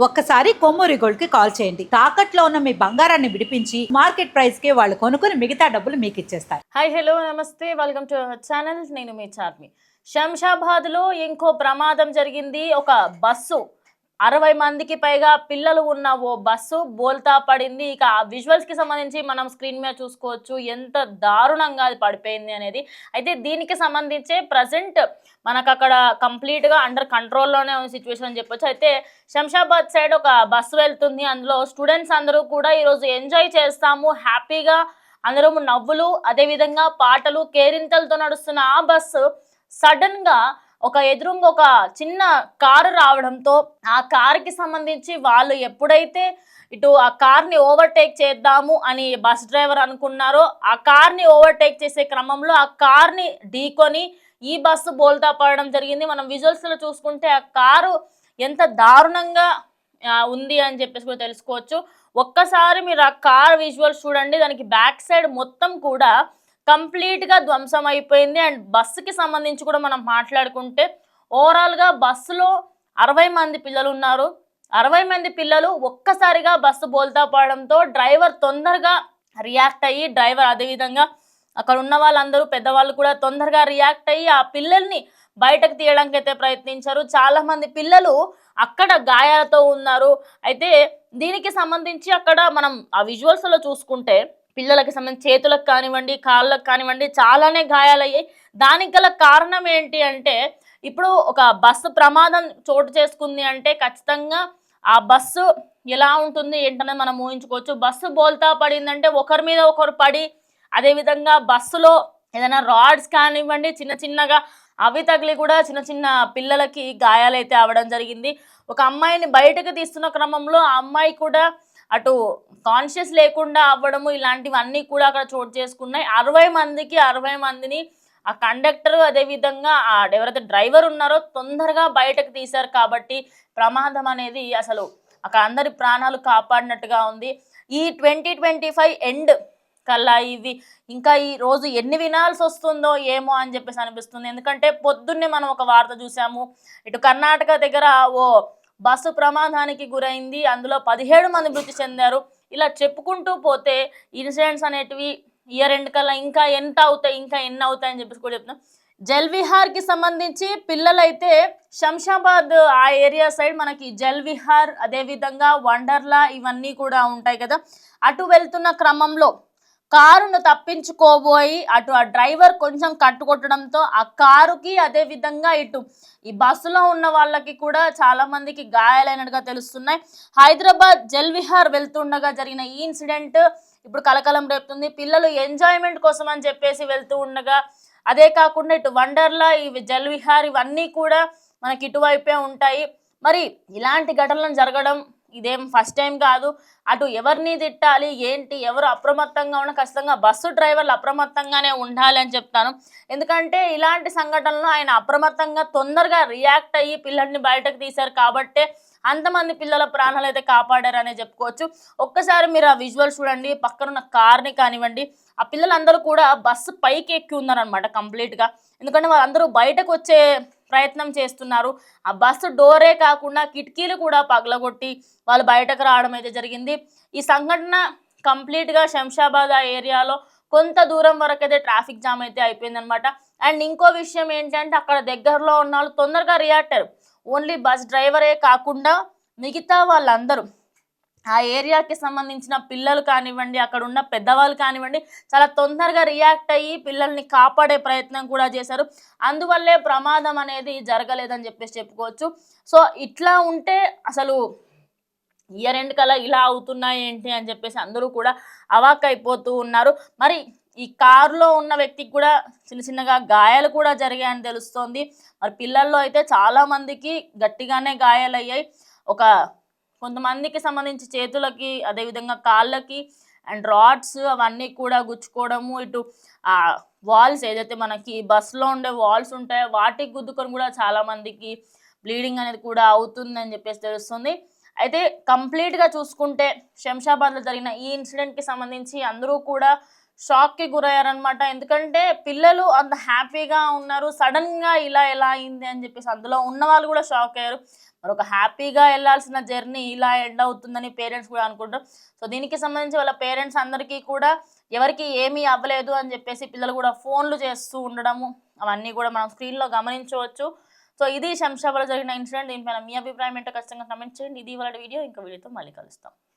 ఒక్కసారి కొమ్మూరి గోల్డ్ కి కాల్ చేయండి. తాకట్లో ఉన్న మీ బంగారాన్ని విడిపించి మార్కెట్ ప్రైస్ కి వాళ్ళు కొనుక్కుని మిగతా డబ్బులు మీకు ఇచ్చేస్తారు. హాయ్ హలో నమస్తే వెల్కమ్ టు అవర్ ఛానల్. నేను మీ చార్మి. శంషాబాద్ లో ఇంకో ప్రమాదం జరిగింది. ఒక బస్సు 60 మందికి పైగా పిల్లలు ఉన్న ఓ బస్సు బోల్తా పడింది. ఇక ఆ విజువల్స్ కి సంబంధించి మనం స్క్రీన్ మీద చూసుకోవచ్చు ఎంత దారుణంగా అది పడిపోయింది అనేది. అయితే దీనికి సంబంధించే ప్రజెంట్ మనకు అక్కడ కంప్లీట్ గా అండర్ కంట్రోల్లోనే ఉన్న సిచ్యువేషన్ అని చెప్పొచ్చు. అయితే శంషాబాద్ సైడ్ ఒక బస్సు వెళ్తుంది. అందులో స్టూడెంట్స్ అందరూ కూడా ఈరోజు ఎంజాయ్ చేస్తాము హ్యాపీగా, అందరూ నవ్వులు అదేవిధంగా పాటలు కేరింతలతో నడుస్తున్న ఆ బస్సు సడన్ గా ఒక ఎదురుంగా ఒక చిన్న కారు రావడంతో ఆ కారుకి సంబంధించి వాళ్ళు ఎప్పుడైతే ఇటు ఆ కార్ని ఓవర్టేక్ చేద్దాము అని బస్ డ్రైవర్ అనుకున్నారో, ఆ కార్ని ఓవర్టేక్ చేసే క్రమంలో ఆ కార్ని ఢీకొని ఈ బస్సు బోల్తా పడడం జరిగింది. మనం విజువల్స్ లో చూసుకుంటే ఆ కారు ఎంత దారుణంగా ఉంది అని చెప్పేసి కూడా తెలుసుకోవచ్చు. ఒక్కసారి మీరు ఆ కార్ విజువల్స్ చూడండి. దానికి బ్యాక్ సైడ్ మొత్తం కూడా కంప్లీట్ గా ధ్వంసం అయిపోయింది. అండ్ బస్సుకి సంబంధించి కూడా మనం మాట్లాడుకుంటే ఓవరాల్ గా బస్సులో 60 మంది పిల్లలు ఉన్నారు. 60 మంది పిల్లలు ఒక్కసారిగా బస్సు బోల్తా పడడంతో డ్రైవర్ తొందరగా రియాక్ట్ అయ్యి, డ్రైవర్ అదేవిధంగా అక్కడ ఉన్న వాళ్ళందరూ పెద్దవాళ్ళు కూడా తొందరగా రియాక్ట్ అయ్యి ఆ పిల్లల్ని బయటకు తీయడానికి అయితే ప్రయత్నించారు. చాలా మంది పిల్లలు అక్కడ గాయాలతో ఉన్నారు. అయితే దీనికి సంబంధించి అక్కడ మనం ఆ విజువల్స్ లో చూసుకుంటే పిల్లలకి సంబంధించి చేతులకు కానివ్వండి, కాళ్ళకు కానివ్వండి చాలానే గాయాలయ్యాయి. దానికి గల కారణం ఏంటి అంటే, ఇప్పుడు ఒక బస్సు ప్రమాదం చోటు చేసుకుంది అంటే ఖచ్చితంగా ఆ బస్సు ఎలా ఉంటుంది ఏంటనేది మనం ఊహించుకోవచ్చు. బస్సు బోల్తా పడిందంటే ఒకరి మీద ఒకరు పడి, అదేవిధంగా బస్సులో ఏదైనా రాడ్స్ కానివ్వండి చిన్న చిన్నగా అవి తగిలి కూడా చిన్న చిన్న పిల్లలకి గాయాలైతే అవడం జరిగింది. ఒక అమ్మాయిని బయటకు తీస్తున్న క్రమంలో ఆ అమ్మాయి కూడా అటు కాన్షియస్ లేకుండా అవ్వడము, ఇలాంటివన్నీ కూడా అక్కడ చోటు చేసుకున్నాయి. 60 మందికి 60 మందిని ఆ కండక్టర్ అదేవిధంగా ఎవరైతే డ్రైవర్ ఉన్నారో తొందరగా బయటకు తీశారు కాబట్టి ప్రమాదం అనేది అసలు అక్కడ అందరి ప్రాణాలు కాపాడినట్టుగా ఉంది. ఈ 2025 ఎండ్ కల్లా ఇవి ఇంకా ఈ రోజు ఎన్ని వినాల్సి వస్తుందో ఏమో అని చెప్పేసి అనిపిస్తుంది. ఎందుకంటే పొద్దున్నే మనం ఒక వార్త చూసాము, ఇటు కర్ణాటక దగ్గర ఓ బస్సు ప్రమాదానికి గురైంది. అందులో 17 మంది మృతి చెందారు. ఇలా చెప్పుకుంటూ పోతే ఇన్సిడెంట్స్ అనేటివి ఇయర్ ఎండ్ కల్లా ఇంకా ఎంత అవుతాయి, ఇంకా ఎన్ని అవుతాయి అని చెప్పేసి కూడా చెప్తున్నాం. జల్విహార్కి సంబంధించి పిల్లలైతే శంషాబాద్ ఆ ఏరియా సైడ్ మనకి జల్విహార్ అదేవిధంగా వండర్లా ఇవన్నీ కూడా ఉంటాయి కదా, అటు వెళ్తున్న క్రమంలో కారును తప్పించుకోబోయి అటు ఆ డ్రైవర్ కొంచెం కట్టుకొట్టడంతో ఆ కారుకి అదేవిధంగా ఇటు ఈ బస్సులో ఉన్న వాళ్ళకి కూడా చాలా మందికి గాయాలైనట్టుగా తెలుస్తున్నాయి. హైదరాబాద్ జల్విహార్ వెళ్తుండగా జరిగిన ఈ ఇన్సిడెంట్ ఇప్పుడు కలకలం రేపుతుంది. పిల్లలు ఎంజాయ్మెంట్ కోసం అని చెప్పేసి వెళ్తూ ఉండగా, అదే కాకుండా ఇటు వండర్లా ఇవి జల్విహార్ ఇవన్నీ కూడా మనకి ఇటువైపే ఉంటాయి. మరి ఇలాంటి ఘటనలు జరగడం ఇదేం ఫస్ట్ టైం కాదు. అటు ఎవరిని తిట్టాలి ఏంటి, ఎవరు అప్రమత్తంగా ఉన్న, ఖచ్చితంగా బస్సు డ్రైవర్లు అప్రమత్తంగానే ఉండాలి అని చెప్తాను. ఎందుకంటే ఇలాంటి సంఘటనలు ఆయన అప్రమత్తంగా తొందరగా రియాక్ట్ అయ్యి పిల్లల్ని బయటకు తీశారు కాబట్టే అంతమంది పిల్లల ప్రాణాలు అయితే కాపాడారనే చెప్పుకోవచ్చు. ఒక్కసారి మీరు ఆ విజువల్ చూడండి. పక్కనున్న కార్ని కానివ్వండి, ఆ పిల్లలందరూ కూడా బస్సు పైకి ఎక్కి ఉన్నారనమాట కంప్లీట్గా. ఎందుకంటే వాళ్ళందరూ బయటకు వచ్చే ప్రయత్నం చేస్తున్నారు. ఆ బస్సు డోరే కాకుండా కిటికీలు కూడా పగలగొట్టి వాళ్ళు బయటకు రావడం అయితే జరిగింది. ఈ సంఘటన కంప్లీట్గా శంషాబాద్ ఆ ఏరియాలో కొంత దూరం వరకు అయితే ట్రాఫిక్ జామ్ అయితే అయిపోయిందనమాట. అండ్ ఇంకో విషయం ఏంటంటే అక్కడ దగ్గరలో ఉన్న వాళ్ళు తొందరగా రియాక్ట్ అయ్యారు. ఓన్లీ బస్ డ్రైవరే కాకుండా మిగతా వాళ్ళందరూ ఆ ఏరియాకి సంబంధించిన పిల్లలు కానివ్వండి, అక్కడ ఉన్న పెద్దవాళ్ళు కానివ్వండి చాలా తొందరగా రియాక్ట్ అయ్యి పిల్లల్ని కాపాడే ప్రయత్నం కూడా చేశారు. అందువల్లే ప్రమాదం అనేది జరగలేదని చెప్పేసి చెప్పుకోవచ్చు. సో ఇట్లా ఉంటే అసలు ఇయర్ ఎండ్ కల్లా ఇలా అవుతున్నాయి ఏంటి అని చెప్పేసి అందరూ కూడా అవాక్ అయిపోతూ ఉన్నారు. మరి ఈ కారులో ఉన్న వ్యక్తికి కూడా చిన్న చిన్నగా గాయాలు కూడా జరిగాయని తెలుస్తోంది. మరి పిల్లల్లో అయితే చాలా మందికి గట్టిగానే గాయాలయ్యాయి. ఒక కొంతమందికి సంబంధించి చేతులకి అదేవిధంగా కాళ్ళకి అండ్ రాడ్స్ అవన్నీ కూడా గుచ్చుకోవడము, ఇటు ఆ వాల్స్ ఏదైతే మనకి బస్సులో ఉండే వాల్స్ ఉంటాయో వాటికి గుద్దుకొని కూడా చాలా మందికి బ్లీడింగ్ అనేది కూడా అవుతుందని చెప్పేసి తెలుస్తుంది. అయితే కంప్లీట్గా చూసుకుంటే శంషాబాద్లో జరిగిన ఈ ఇన్సిడెంట్కి సంబంధించి అందరూ కూడా షాక్ కి గురయ్యారనమాట. ఎందుకంటే పిల్లలు అంత హ్యాపీగా ఉన్నారు, సడన్ గా ఇలా ఎలా అయింది అని చెప్పేసి అందులో ఉన్న వాళ్ళు కూడా షాక్ అయ్యారు. మరి ఒక హ్యాపీగా వెళ్ళాల్సిన జర్నీ ఇలా ఎండ్ అవుతుందని పేరెంట్స్ కూడా అనుకుంటారు. సో దీనికి సంబంధించి వాళ్ళ పేరెంట్స్ అందరికీ కూడా ఎవరికి ఏమీ అవ్వలేదు అని చెప్పేసి పిల్లలు కూడా ఫోన్లు చేస్తూ ఉండడము అవన్నీ కూడా మనం స్క్రీన్లో గమనించవచ్చు. సో ఇది శంషాబాద్లో జరిగిన ఇన్సిడెంట్. దీనిపైన మీ అభిప్రాయం ఏంటో ఖచ్చితంగా కమెంట్ చేయండి. ఇది వాళ్ళ వీడియో, ఇంకా వీడియోతో మళ్ళీ కలుస్తాం.